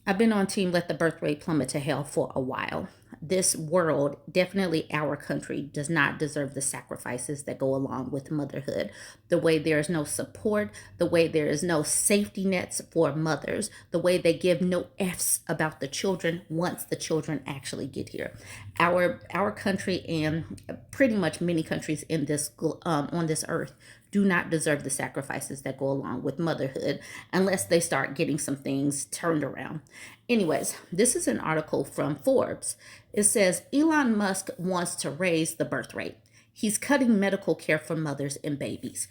I've been on team let the birth rate plummet to hell for a while. This world, definitely our country, does not deserve the sacrifices that go along with motherhood. The way there is no support, the way there is no safety nets for mothers, the way they give no F's about the children once the children actually get here. Our country and pretty much many countries in this on this earth do not deserve the sacrifices that go along with motherhood unless they start getting some things turned around. Anyways, this is an article from Forbes. It says Elon Musk wants to raise the birth rate. He's cutting medical care for mothers and babies.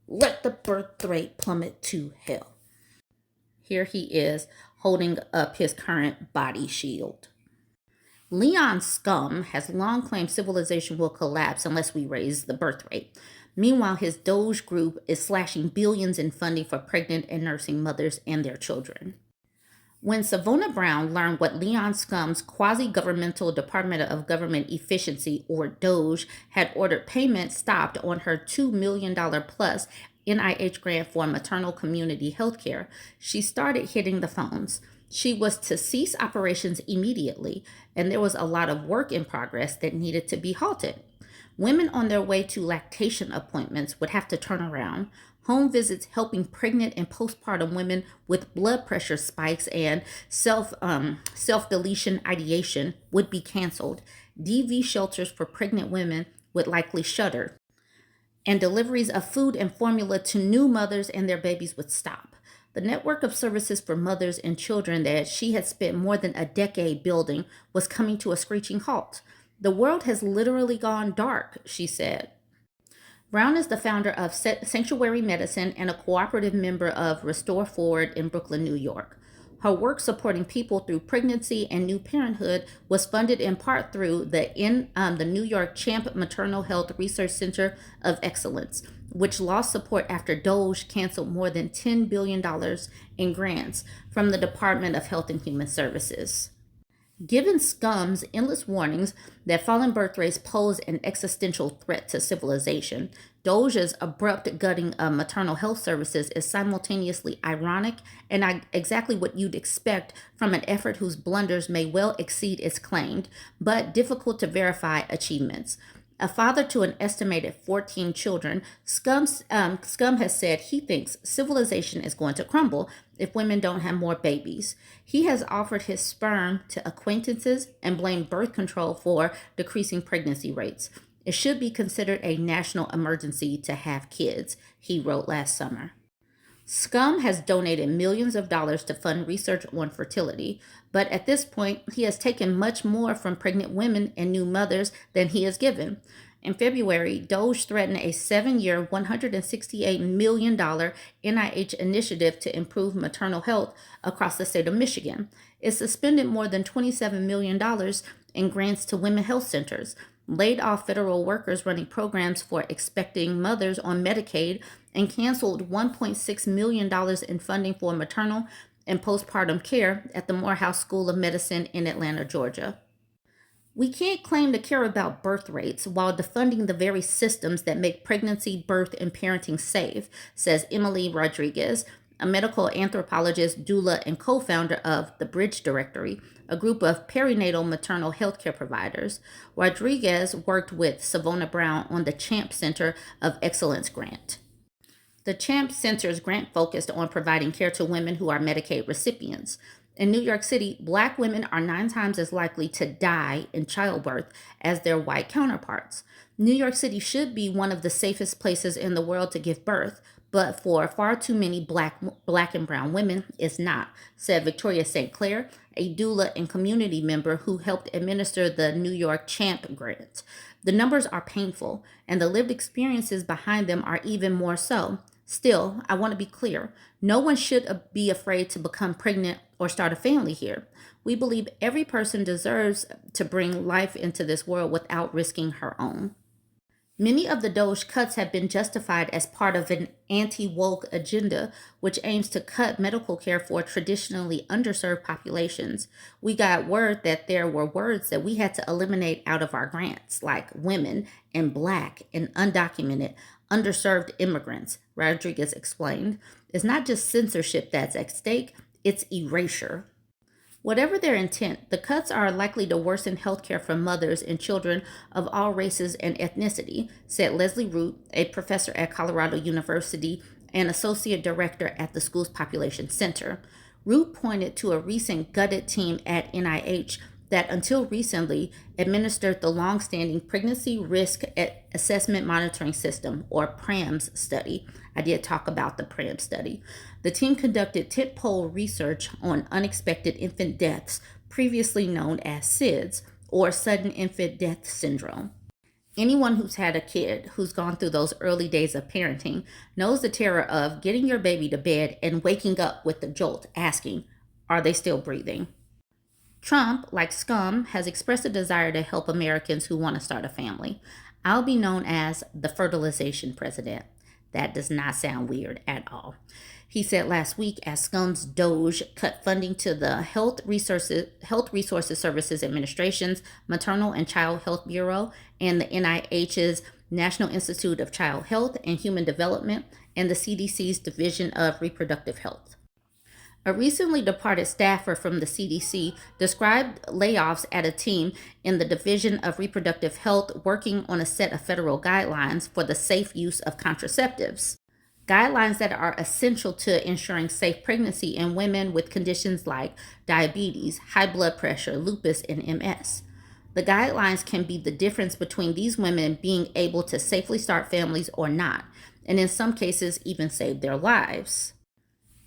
Let the birth rate plummet to hell. Here he is holding up his current body shield. Leon Scum has long claimed civilization will collapse unless we raise the birth rate. Meanwhile, his DOGE group is slashing billions in funding for pregnant and nursing mothers and their children. When Savona Brown learned what Leon Scum's quasi-governmental Department of Government Efficiency, or DOGE, had ordered payments stopped on her $2 million plus NIH grant for maternal community health care, she started hitting the phones. She was to cease operations immediately, and there was a lot of work in progress that needed to be halted. Women on their way to lactation appointments would have to turn around. Home visits helping pregnant and postpartum women with blood pressure spikes and self-deletion ideation would be canceled. DV shelters for pregnant women would likely shutter. And deliveries of food and formula to new mothers and their babies would stop. The network of services for mothers and children that she had spent more than a decade building was coming to a screeching halt. The world has literally gone dark, she said. Brown is the founder of Sanctuary Medicine and a cooperative member of Restore Forward in Brooklyn, New York. Her work supporting people through pregnancy and new parenthood was funded in part through the New York Champ Maternal Health Research Center of Excellence, which lost support after DOGE canceled more than $10 billion in grants from the Department of Health and Human Services. Given Scum's endless warnings that falling birth rates pose an existential threat to civilization, DOGE's abrupt gutting of maternal health services is simultaneously ironic and exactly what you'd expect from an effort whose blunders may well exceed its claimed, but difficult to verify achievements. A father to an estimated 14 children, Scum has said he thinks civilization is going to crumble if women don't have more babies. He has offered his sperm to acquaintances and blamed birth control for decreasing pregnancy rates. It should be considered a national emergency to have kids, he wrote last summer. Scum has donated millions of dollars to fund research on fertility, but at this point, he has taken much more from pregnant women and new mothers than he has given. In February, DOGE threatened a 7-year, $168 million NIH initiative to improve maternal health across the state of Michigan. It suspended more than $27 million in grants to women health centers, laid off federal workers running programs for expecting mothers on Medicaid, and canceled $1.6 million in funding for maternal and postpartum care at the Morehouse School of Medicine in Atlanta, Georgia. We can't claim to care about birth rates while defunding the very systems that make pregnancy, birth, and parenting safe, says Emily Rodriguez, a medical anthropologist, doula, and co-founder of the Bridge Directory, a group of perinatal maternal healthcare providers. Rodriguez worked with Savona Brown on the CHAMP Center of Excellence grant. The CHAMP Center's grant focused on providing care to women who are Medicaid recipients. In New York City, Black women are 9 times as likely to die in childbirth as their white counterparts. New York City should be one of the safest places in the world to give birth, but for far too many black and brown women, it's not, said Victoria St. Clair, a doula and community member who helped administer the New York CHAMP grant. The numbers are painful, and the lived experiences behind them are even more so. Still, I want to be clear. No one should be afraid to become pregnant or start a family here. We believe every person deserves to bring life into this world without risking her own. Many of the DOGE cuts have been justified as part of an anti-woke agenda, which aims to cut medical care for traditionally underserved populations. We got word that there were words that we had to eliminate out of our grants, like women and Black and undocumented, underserved immigrants, Rodriguez explained. It's not just censorship that's at stake, it's erasure. Whatever their intent, the cuts are likely to worsen healthcare for mothers and children of all races and ethnicity, said Leslie Root, a professor at Colorado University and associate director at the school's population center. Root pointed to a recent gutted team at NIH that until recently administered the long-standing Pregnancy Risk Assessment Monitoring System, or PRAMS study. I did talk about the PRAMS study. The team conducted tentpole research on unexpected infant deaths, previously known as SIDS, or sudden infant death syndrome. Anyone who's had a kid who's gone through those early days of parenting knows the terror of getting your baby to bed and waking up with the jolt asking, are they still breathing? Trump, like scum, has expressed a desire to help Americans who want to start a family. I'll be known as the fertilization president. That does not sound weird at all. He said last week as scum's DOGE cut funding to the Health Resources Services Administration's Maternal and Child Health Bureau and the NIH's National Institute of Child Health and Human Development and the CDC's Division of Reproductive Health. A recently departed staffer from the CDC described layoffs at a team in the Division of Reproductive Health working on a set of federal guidelines for the safe use of contraceptives. Guidelines that are essential to ensuring safe pregnancy in women with conditions like diabetes, high blood pressure, lupus, and MS. The guidelines can be the difference between these women being able to safely start families or not, and in some cases even save their lives.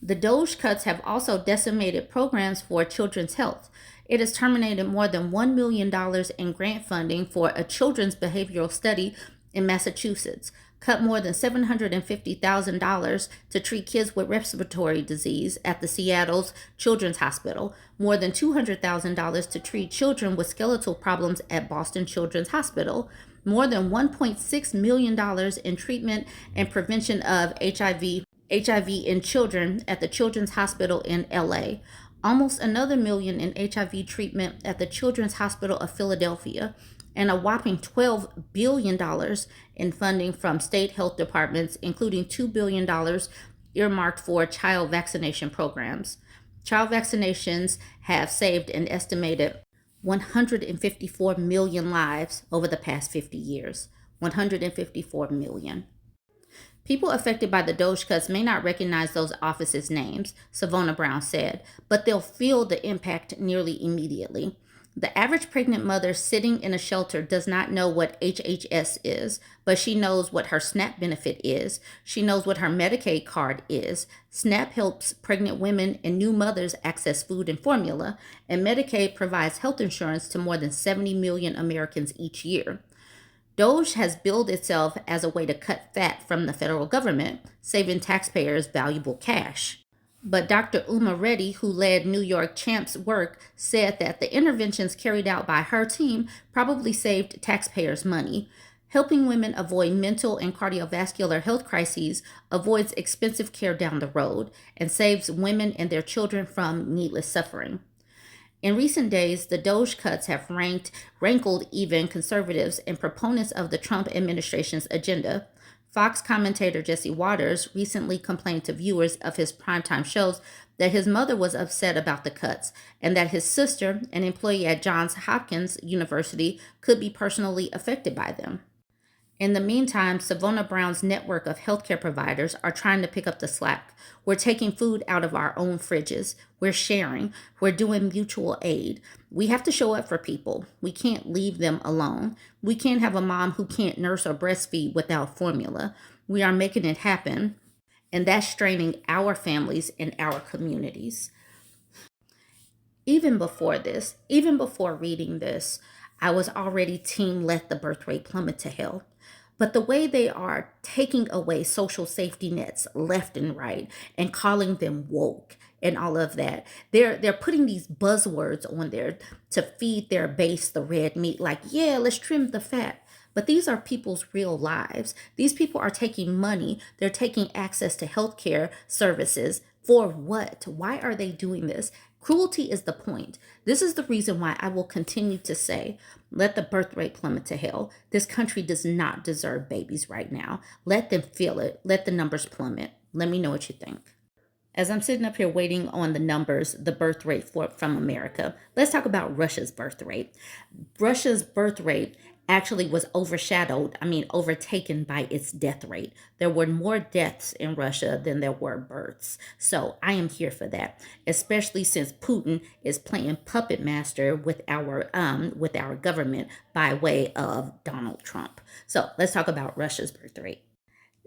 The DOGE cuts have also decimated programs for children's health. It has terminated more than $1 million in grant funding for a children's behavioral study in Massachusetts, cut more than $750,000 to treat kids with respiratory disease at the Seattle's Children's Hospital, more than $200,000 to treat children with skeletal problems at Boston Children's Hospital, more than $1.6 million in treatment and prevention of HIV in children at the Children's Hospital in LA, almost another $1 million in HIV treatment at the Children's Hospital of Philadelphia, and a whopping $12 billion in funding from state health departments, including $2 billion earmarked for child vaccination programs. Child vaccinations have saved an estimated 154 million lives over the past 50 years. 154 million. People affected by the DOGE cuts may not recognize those offices' names, Savona Brown said, but they'll feel the impact nearly immediately. The average pregnant mother sitting in a shelter does not know what HHS is, but she knows what her SNAP benefit is. She knows what her Medicaid card is. SNAP helps pregnant women and new mothers access food and formula, and Medicaid provides health insurance to more than 70 million Americans each year. DOGE has billed itself as a way to cut fat from the federal government, saving taxpayers valuable cash. But Dr. Uma Reddy, who led New York Champ's work, said that the interventions carried out by her team probably saved taxpayers money. Helping women avoid mental and cardiovascular health crises avoids expensive care down the road and saves women and their children from needless suffering. In recent days, the DOGE cuts have rankled even conservatives and proponents of the Trump administration's agenda. Fox commentator Jesse Waters recently complained to viewers of his primetime shows that his mother was upset about the cuts and that his sister, an employee at Johns Hopkins University, could be personally affected by them. In the meantime, Savona Brown's network of healthcare providers are trying to pick up the slack. We're taking food out of our own fridges. We're sharing. We're doing mutual aid. We have to show up for people. We can't leave them alone. We can't have a mom who can't nurse or breastfeed without formula. We are making it happen, and that's straining our families and our communities. Even before reading this, I was already team let the birth rate plummet to hell. But the way they are taking away social safety nets left and right and calling them woke and all of that, they're putting these buzzwords on there to feed their base the red meat, like, yeah, let's trim the fat. But these are people's real lives. These people are taking money. They're taking access to healthcare services. For what? Why are they doing this? Cruelty is the point. This is the reason why I will continue to say, let the birth rate plummet to hell. This country does not deserve babies right now. Let them feel it. Let the numbers plummet. Let me know what you think. As I'm sitting up here waiting on the numbers, the birth rate from America, let's talk about Russia's birth rate. Russia's birth rate actually was overtaken by its death rate. There were more deaths in Russia than there were births. So I am here for that, especially since Putin is playing puppet master with our government by way of Donald Trump. So let's talk about Russia's birth rate.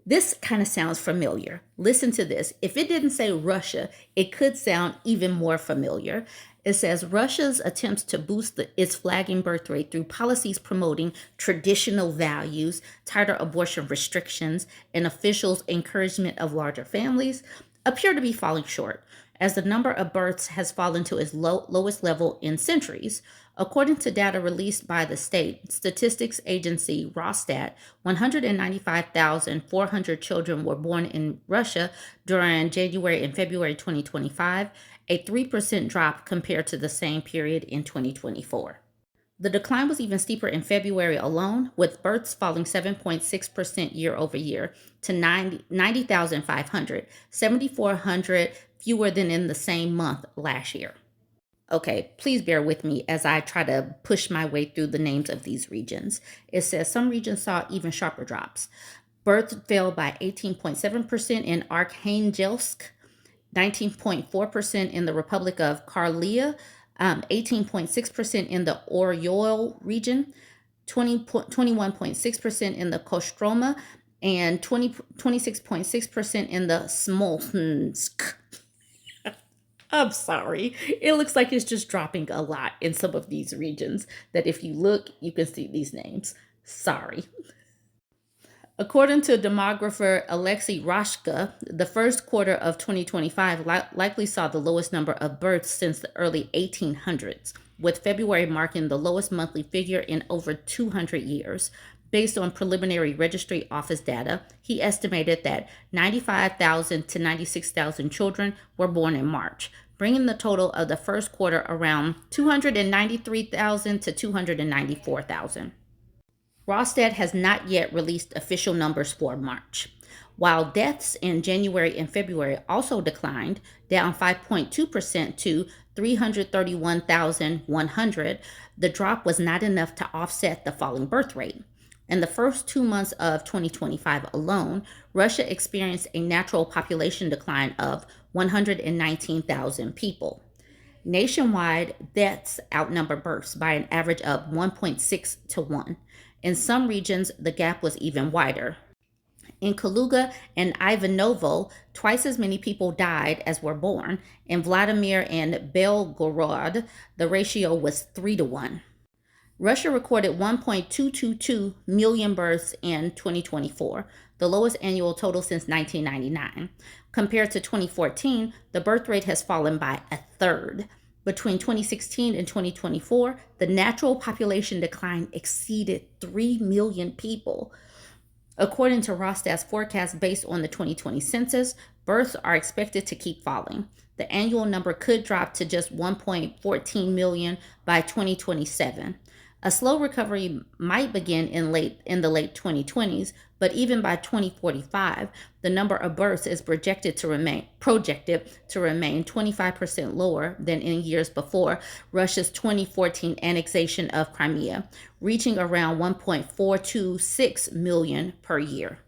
This kind of sounds familiar. Listen to this. If it didn't say Russia, it could sound even more familiar. It says Russia's attempts to boost its flagging birth rate through policies promoting traditional values, tighter abortion restrictions, and officials' encouragement of larger families appear to be falling short, as the number of births has fallen to its lowest level in centuries. According to data released by the state statistics agency Rosstat, 195,400 children were born in Russia during January and February 2025, a 3% drop compared to the same period in 2024. The decline was even steeper in February alone, with births falling 7.6% year over year to 90,500, 7,400 fewer than in the same month last year. Okay, please bear with me as I try to push my way through the names of these regions. It says some regions saw even sharper drops. Births fell by 18.7% in Arkhangelsk, 19.4% in the Republic of Karelia, 18.6% in the Oryol region, 21.6% in the Kostroma, and 26.6% in the Smolensk. I'm sorry. It looks like it's just dropping a lot in some of these regions that if you look, you can see these names. Sorry. According to demographer Alexei Rashka, the first quarter of 2025 likely saw the lowest number of births since the early 1800s, with February marking the lowest monthly figure in over 200 years. Based on preliminary registry office data, he estimated that 95,000 to 96,000 children were born in March, bringing the total of the first quarter around 293,000 to 294,000. Rosstat has not yet released official numbers for March. While deaths in January and February also declined, down 5.2% to 331,100, the drop was not enough to offset the falling birth rate. In the first 2 months of 2025 alone, Russia experienced a natural population decline of 119,000 people. Nationwide, deaths outnumber births by an average of 1.6 to 1. In some regions, the gap was even wider. In Kaluga and Ivanovo, twice as many people died as were born. In Vladimir and Belgorod, the ratio was 3 to 1. Russia recorded 1.222 million births in 2024, the lowest annual total since 1999. Compared to 2014, the birth rate has fallen by a third. Between 2016 and 2024, the natural population decline exceeded 3 million people. According to Rostat's forecast based on the 2020 census, births are expected to keep falling. The annual number could drop to just 1.14 million by 2027. A slow recovery might begin in the late 2020s, but even by 2045, the number of births is projected to remain 25% lower than in years before Russia's 2014 annexation of Crimea, reaching around 1.426 million per year.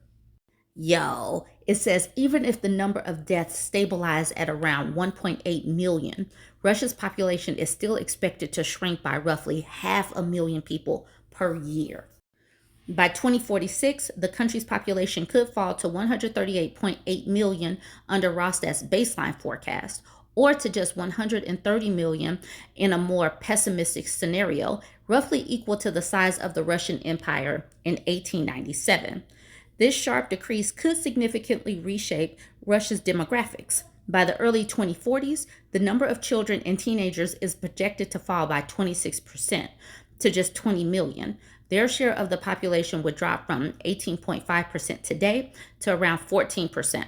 Yo, it says even if the number of deaths stabilize at around 1.8 million, Russia's population is still expected to shrink by roughly 500,000 people per year. By 2046, the country's population could fall to 138.8 million under Rostat's baseline forecast, or to just 130 million in a more pessimistic scenario, roughly equal to the size of the Russian Empire in 1897. This sharp decrease could significantly reshape Russia's demographics. By the early 2040s, the number of children and teenagers is projected to fall by 26% to just 20 million. Their share of the population would drop from 18.5% today to around 14%.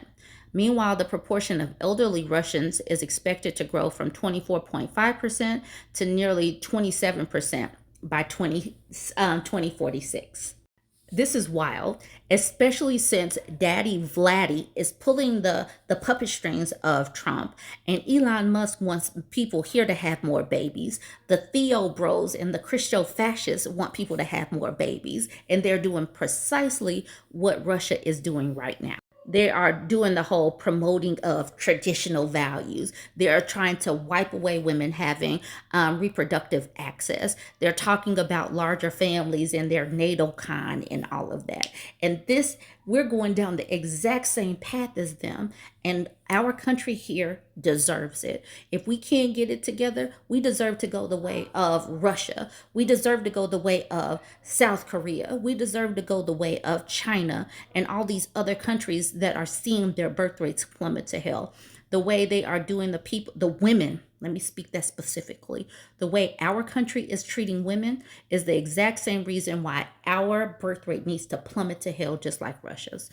Meanwhile, the proportion of elderly Russians is expected to grow from 24.5% to nearly 27% by 2046. This is wild, especially since Daddy Vladdy is pulling the puppet strings of Trump, and Elon Musk wants people here to have more babies. The Theo Bros and the Christo fascists want people to have more babies, and they're doing precisely what Russia is doing right now. They are doing the whole promoting of traditional values. They are trying to wipe away women having reproductive access. They're talking about larger families and their natal con and all of that. And this, we're going down the exact same path as them. And our country here deserves it. If we can't get it together, we deserve to go the way of Russia. We deserve to go the way of South Korea. We deserve to go the way of China and all these other countries that are seeing their birth rates plummet to hell. The way they are doing the people, the women, let me speak that specifically. The way our country is treating women is the exact same reason why our birth rate needs to plummet to hell, just like Russia's.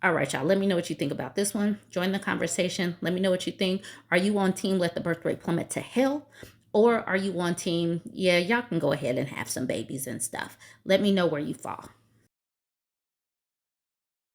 All right, y'all, let me know what you think about this one. Join the conversation. Let me know what you think. Are you on team let the birth rate plummet to hell? Or are you on team, yeah, y'all can go ahead and have some babies and stuff? Let me know where you fall.